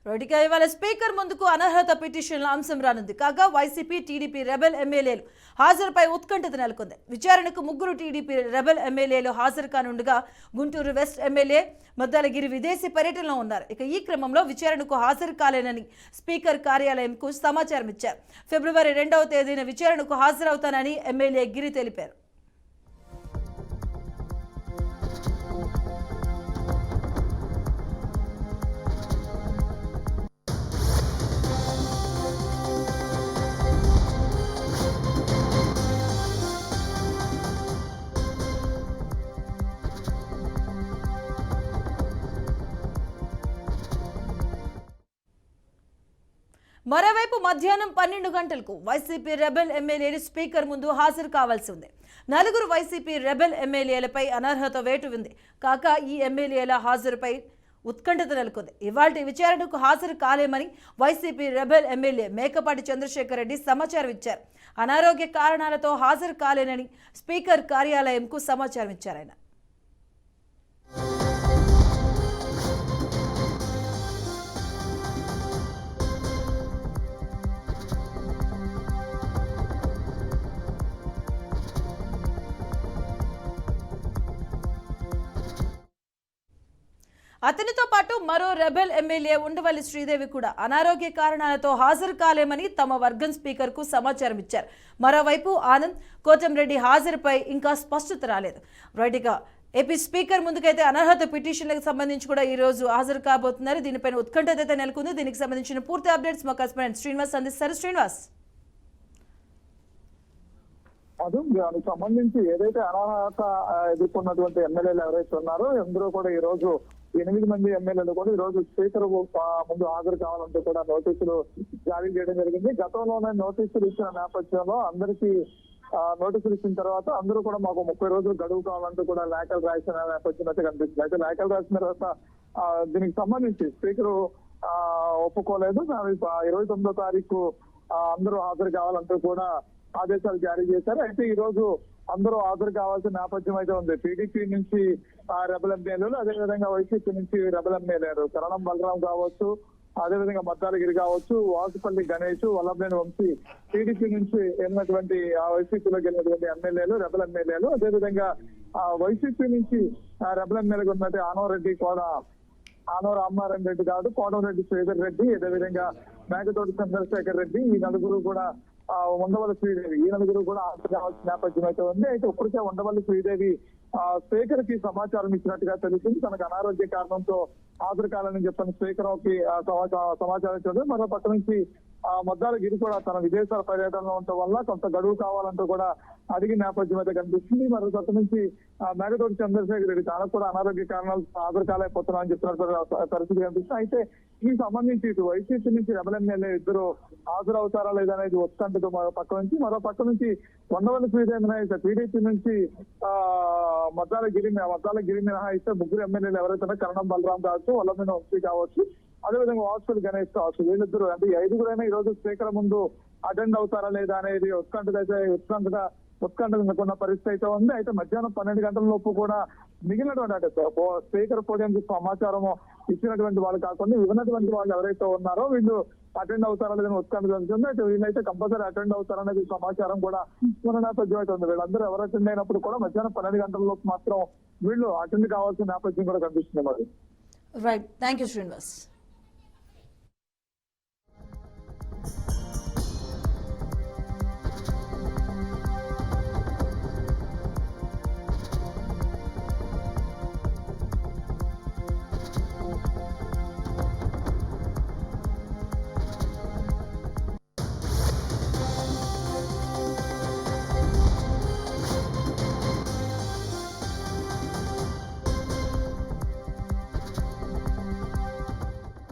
రోటిగా ఇవాళ స్పీకర్ ముందుకు అనర్హత పిటిషన్ల అంశం రానుంది. కాగా వైసీపీ టీడీపీ రెబెల్ ఎమ్మెల్యేలు హాజరుపై ఉత్కంఠత నెలకొంది. విచారణకు ముగ్గురు టీడీపీ రెబెల్ ఎమ్మెల్యేలు హాజరు కానుండగా గుంటూరు వెస్ట్ ఎమ్మెల్యే మద్దాలగిరి విదేశీ పర్యటనలో ఉన్నారు. ఇక ఈ క్రమంలో విచారణకు హాజరు కాలేనని స్పీకర్ కార్యాలయంకు సమాచారం ఇచ్చారు. ఫిబ్రవరి 2వ తేదీన విచారణకు హాజరవుతానని ఎమ్మెల్యే గిరి తెలిపారు. మరోవైపు మధ్యాహ్నం 12 గంటలకు వైసీపీ రెబెల్ ఎమ్మెల్యేలు స్పీకర్ ముందు హాజరు కావాల్సి ఉంది. 4 వైసీపీ రెబెల్ ఎమ్మెల్యేలపై అనర్హత వేటు ఉంది. కాగా ఈ ఎమ్మెల్యేల హాజరుపై ఉత్కంఠత నెలకొంది. ఇవాల్టి విచారణకు హాజరు కాలేమని వైసీపీ రెబెల్ ఎమ్మెల్యే మేకపాటి చంద్రశేఖర్ రెడ్డి సమాచారం ఇచ్చారు. అనారోగ్య కారణాలతో హాజరు కాలేనని స్పీకర్ కార్యాలయంకు సమాచారం ఇచ్చారు. ఆయన అతనితో పాటు మరో రెబెల్ ఎమ్మెల్యే ఉండవల్లి శ్రీదేవి కూడా అనారోగ్య కారణాలతో హాజరు కాలేమని తమ వర్గం స్పీకర్కు సమాచారం ఇచ్చారు. మరోవైపు ఆనంద్ కోటంరెడ్డి హాజరుపై ఇంకా స్పష్టత రాలేదు. రైట్గా ఏపీ స్పీకర్ ముందుకైతే అనర్హత పిటిషన్లకు సంబంధించి కూడా ఈ రోజు హాజరు కాబోతున్నారు. దీనిపైన ఉత్కంఠత అయితే నెలకొంది. దీనికి సంబంధించిన పూర్తి అప్డేట్స్ మా కరెస్పాండెంట్ శ్రీనివాస్ అందిస్తారు. శ్రీనివాస్, దానికి సంబంధించి ఏదైతే అనర్హత ఎదుర్కొన్నటువంటి ఎమ్మెల్యేలు ఎవరైతే ఉన్నారో అందరూ కూడా ఈ రోజు 8 మంది ఎమ్మెల్యేలు కూడా ఈ రోజు స్పీకర్ ముందు హాజరు కావాలంటూ కూడా నోటీసులు జారీ చేయడం జరిగింది. గతంలోనే నోటీసులు ఇచ్చిన నేపథ్యంలో అందరికీ నోటీసులు ఇచ్చిన తర్వాత అందరూ కూడా మాకు 30 రోజులు గడువు కావాలంటూ కూడా లేఖలు రాసిన నేపథ్యం అయితే కనిపిస్తుంది. అయితే లేఖలు రాసిన తర్వాత దీనికి సంబంధించి స్పీకర్ ఒప్పుకోలేదు. 29వ తారీఖు అందరూ హాజరు కావాలంటూ కూడా ఆదేశాలు జారీ చేశారు. అయితే ఈ రోజు అందరూ హాజరు కావాల్సిన నేపథ్యం అయితే ఉంది. టీడీపీ నుంచి రెబెల్ ఎమ్మెల్యేలు, అదేవిధంగా వైసీపీ నుంచి రెబెల్ ఎమ్మెల్యేలు కరణం బలరాం కావచ్చు, అదేవిధంగా మద్దాలగిరి కావచ్చు, వాసుపల్లి గణేష్, వల్లభనేని వంశీ టీడీపీ నుంచి వెళ్ళినటువంటి వైసీపీలోకి వెళ్ళినటువంటి ఎమ్మెల్యేలు రెబెల్ ఎమ్మెల్యేలు, అదేవిధంగా వైసీపీ నుంచి రెబెల్ ఎమ్మెల్యేగా ఉన్నట్టు ఆనవరెడ్డి కూడా రామనారాయణ రెడ్డి కాదు, కోటంరెడ్డి శ్రీధర్ రెడ్డి, అదేవిధంగా మేకతోటి చంద్రశేఖర్ రెడ్డి, ఈ నలుగురు కూడా ఉండవల్లి శ్రీదేవి, ఈ నలుగురు కూడా హాజరు కావాల్సిన నేపథ్యం అయితే ఉంది. అయితే ఇప్పటికే ఉండవల్లి శ్రీదేవి స్పీకర్ కి సమాచారం ఇచ్చినట్టుగా తెలిసింది. తనకు అనారోగ్య కారణంతో హాజరు కావాలని చెప్పని స్పీకర్ కి సమాచారం ఇచ్చారు. మరో పక్క నుంచి మద్దాలగిరి కూడా తన విదేశాల పర్యటనలో ఉండటం వల్ల కొంత గడువు కావాలంటూ కూడా అడిగిన నేపథ్యం అయితే కనిపిస్తుంది. మరో పక్క నుంచి మేఘతోటి చంద్రశేఖర్ రెడ్డి తనకు కూడా అనారోగ్య కారణాలు హాజరు కాలేకపోతున్నా అని చెప్తున్న పరిస్థితి కనిపిస్తుంది. అయితే ఈ సంబంధించి ఇటు వైసీపీ నుంచి రెబెల్ ఎమ్మెల్యే ఇద్దరు హాజరవుతారా లేదా అనేది వస్తుంటది మరో పక్క నుంచి ఉండవల్లి శ్రీదేవి టీడీపీ నుంచి మద్దాలగిరి మినహాయిస్తే ముగ్గురు ఎమ్మెల్యేలు ఎవరైతే కరణం బలరాం కావచ్చు, వల్లభనేని వంశీ కావచ్చు, అదేవిధంగా వాసుపల్లి గణేష్ కావచ్చు, వీళ్ళిద్దరు అంటే 5గురైనా ఈ రోజు స్పీకర్ ముందు అటెండ్ అవుతారా లేదా అనేది ఉత్కంఠకున్న పరిస్థితి అయితే ఉంది. అయితే మధ్యాహ్నం 12 గంటల లోపు కూడా మిగిలినటువంటి అంటే స్పీకర్ పోడియంకి సమాచారం ఇచ్చినటువంటి వాళ్ళు కాకుండా ఇవ్వనటువంటి వాళ్ళు ఎవరైతే ఉన్నారో వీళ్ళు అటెండ్ అవుతారా లేదని ఉత్కంఠ ఉంది. అయితే వీళ్ళైతే కంపల్సరీ అటెండ్ అవుతారనేది సమాచారం కూడా మన నేపథ్యం అయితే ఉంది. వీళ్ళందరూ ఎవరు అటెండ్ అయినప్పుడు కూడా మధ్యాహ్నం 12 గంటల లోపు మాత్రం వీళ్ళు అటెండ్ కావాల్సిన నేపథ్యం కూడా కనిపిస్తుంది. మరి రైట్, థ్యాంక్ యూ శ్రీనివాస్.